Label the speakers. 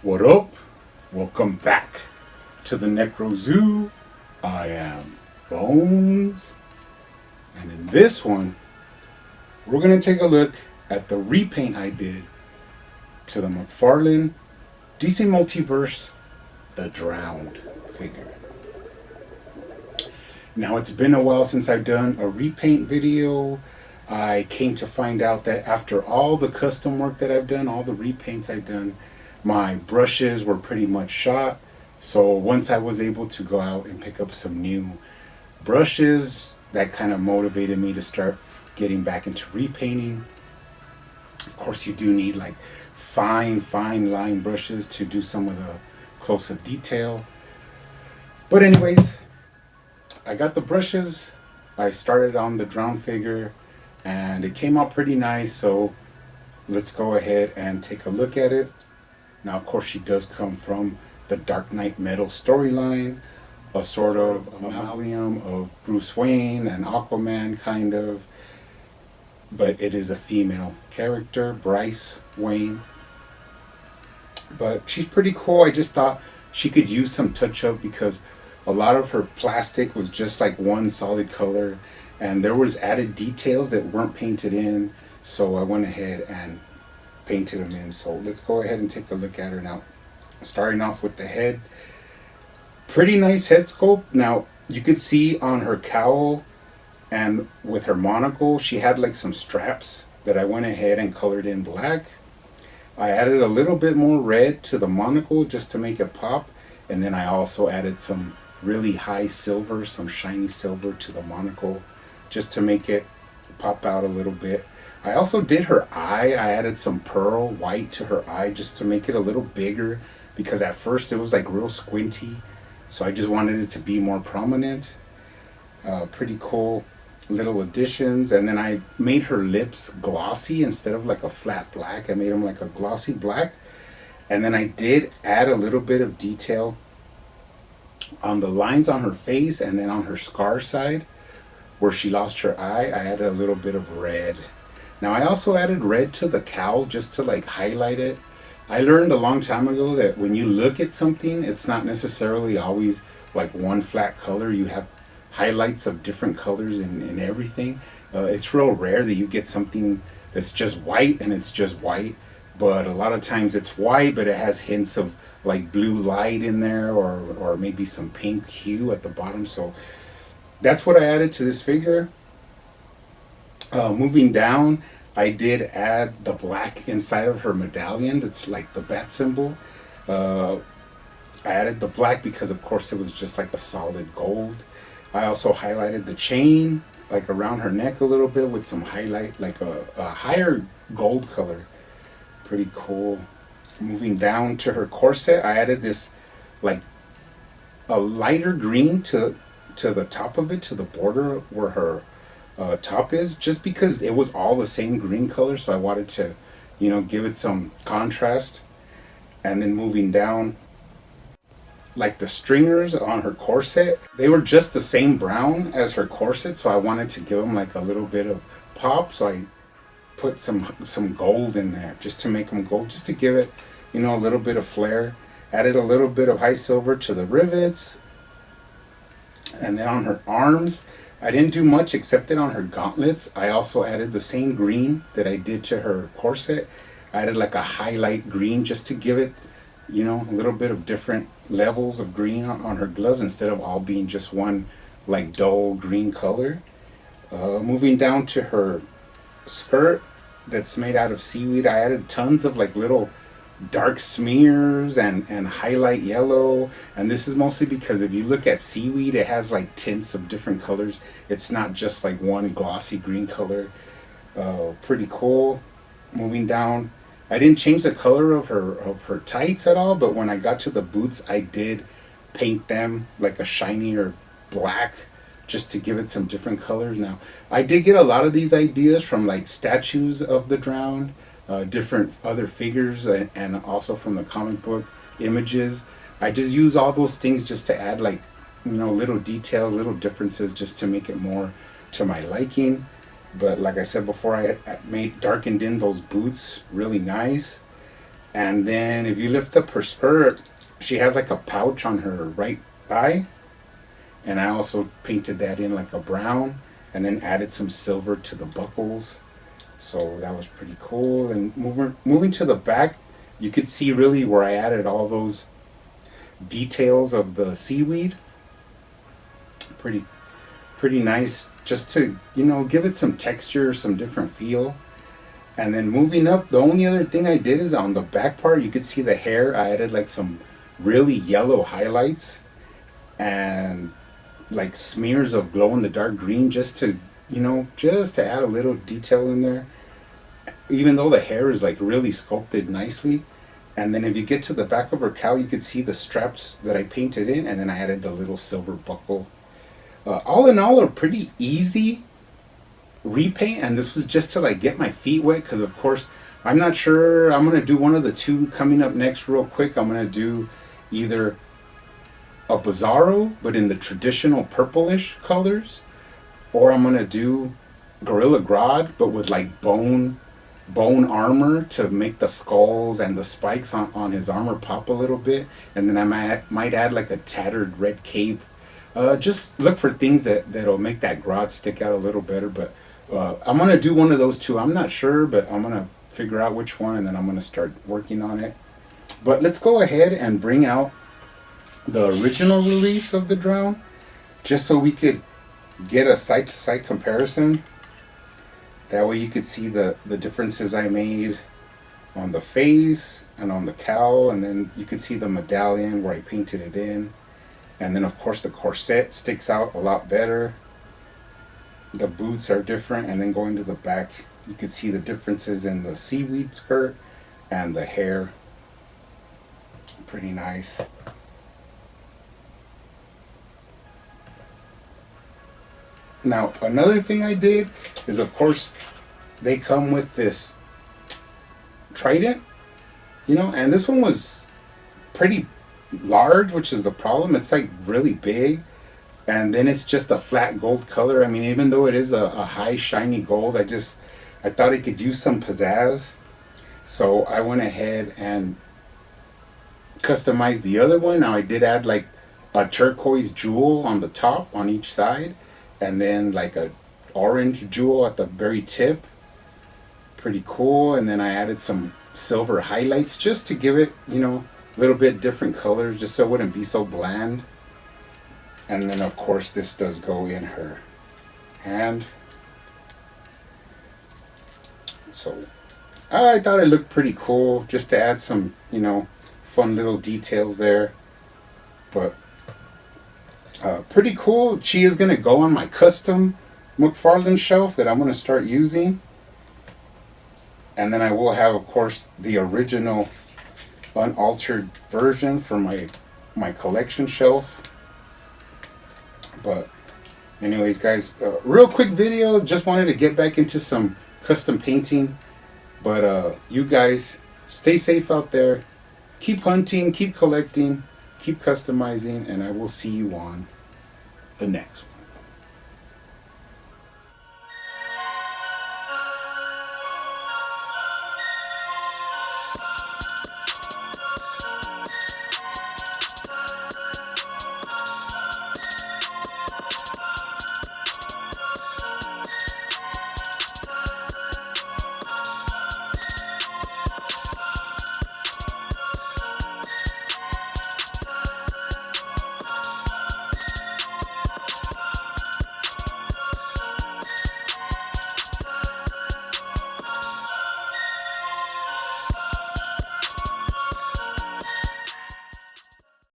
Speaker 1: What up? Welcome back to the Necro Zoo. I am Bones, and in this one, we're going to take a look at the repaint I did to the McFarlane DC Multiverse The Drowned figure. Now, it's been a while since I've done a repaint video. I came to find out that after all the custom work that I've done, all the repaints I've done, my brushes were pretty much shot. So once I was able to go out and pick up some new brushes, that kind of motivated me to start getting back into repainting. Of course, you do need like fine line brushes to do some of the close-up detail. But anyways, I got the brushes. I started on the drown figure and it came out pretty nice. So let's go ahead and take a look at it. Now, of course, she does come from the Dark Knight Metal storyline, a sort of amalgam of Bruce Wayne and Aquaman, kind of. But it is a female character, Bryce Wayne. But she's pretty cool. I just thought she could use some touch-up because a lot of her plastic was just like one solid color. And there was added details that weren't painted in. So I went ahead and painted them in. So let's go ahead and take a look at her now. Starting off with the head. Pretty nice head sculpt. Now you could see on her cowl and with her monocle, she had like some straps that I went ahead and colored in black. I added a little bit more red to the monocle just to make it pop. And then I also added some really high silver, some shiny silver to the monocle just to make it pop out a little bit. I also did her eye. I added some pearl white to her eye just to make it a little bigger because at first it was like real squinty. So I just wanted it to be more prominent. Pretty cool little additions. And then I made her lips glossy instead of like a flat black. I made them like a glossy black. And then I did add a little bit of detail on the lines on her face and then on her scar side where she lost her eye. I added a little bit of red. Now I also added red to the cowl just to like highlight it. I learned a long time ago that when you look at something, it's not necessarily always like one flat color. You have highlights of different colors in everything. It's real rare that you get something that's just white and it's just white. But a lot of times it's white, but it has hints of like blue light in there or maybe some pink hue at the bottom. So that's what I added to this figure. Moving down, I did add the black inside of her medallion. That's like the bat symbol. I added the black because of course it was just like a solid gold. I also highlighted the chain like around her neck a little bit with some highlight, like a higher gold color. Pretty cool. Moving down to her corset, I added this like a lighter green to the top of it, to the border where her top is, just because it was all the same green color, so I wanted to, give it some contrast. And then moving down, like the stringers on her corset, they were just the same brown as her corset, so I wanted to give them like a little bit of pop, so I put some gold in there just to make them gold, just to give it, a little bit of flair. Added a little bit of high silver to the rivets. And then on her arms, I didn't do much except that on her gauntlets, I also added the same green that I did to her corset. I added like a highlight green just to give it, a little bit of different levels of green on her gloves instead of all being just one like dull green color. Moving down to her skirt that's made out of seaweed, I added tons of like little dark smears and highlight yellow. And this is mostly because if you look at seaweed, it has like tints of different colors. It's not just like one glossy green color. Pretty cool. Moving down, I didn't change the color of her tights at all, but when I got to the boots, I did paint them like a shinier black just to give it some different colors. Now I did get a lot of these ideas from like statues of the drowned, different other figures, and also from the comic book images. I just use all those things just to add like little details, little differences, just to make it more to my liking. But like I said before, I made darkened in those boots really nice. And then if you lift up her skirt, she has like a pouch on her right thigh. And I also painted that in like a brown and then added some silver to the buckles. So that was pretty cool. And moving to the back, you could see really where I added all those details of the seaweed. Pretty pretty nice, just to, you know, give it some texture, some different feel. And then moving up, the only other thing I did is on the back part, you could see the hair. I added like some really yellow highlights and like smears of glow in the dark green, just to, you know, just to add a little detail in there, even though the hair is like really sculpted nicely. And then if you get to the back of her cowl, you could see the straps that I painted in, and then I added the little silver buckle. All in all, a pretty easy repaint, and this was just to like get my feet wet, because of course I'm not sure, I'm gonna do one of the two coming up next real quick. I'm gonna do either a Bizarro but in the traditional purplish colors, or I'm gonna do Gorilla Grodd but with like bone armor to make the skulls and the spikes on his armor pop a little bit. And then I might add like a tattered red cape. Just look for things that'll make that Grodd stick out a little better. But I'm gonna do one of those two. I'm not sure, but I'm gonna figure out which one, and then I'm gonna start working on it. But let's go ahead and bring out the original release of the drone, just so we could get a side-to-side comparison. That way you could see the differences I made on the face and on the cowl, and then you could see the medallion where I painted it in. And then of course the corset sticks out a lot better. The boots are different, and then going to the back, you could see the differences in the seaweed skirt and the hair. Pretty nice. Now, another thing I did is, of course, they come with this trident, you know, and this one was pretty large, which is the problem. It's like really big, and then it's just a flat gold color. I mean, even though it is a high shiny gold, I thought it could use some pizzazz. So I went ahead and customized the other one. Now I did add like a turquoise jewel on the top on each side, and then like a orange jewel at the very tip. Pretty cool. And then I added some silver highlights just to give it, you know, a little bit different colors, just so it wouldn't be so bland. And then of course this does go in her hand. So I thought it looked pretty cool, just to add some, you know, fun little details there. But pretty cool. She is going to go on my custom McFarlane shelf that I'm going to start using. And then I will have, of course, the original unaltered version for my collection shelf. But anyways, guys, real quick video. Just wanted to get back into some custom painting. But you guys, stay safe out there. Keep hunting, keep collecting, keep customizing, and I will see you on the next one.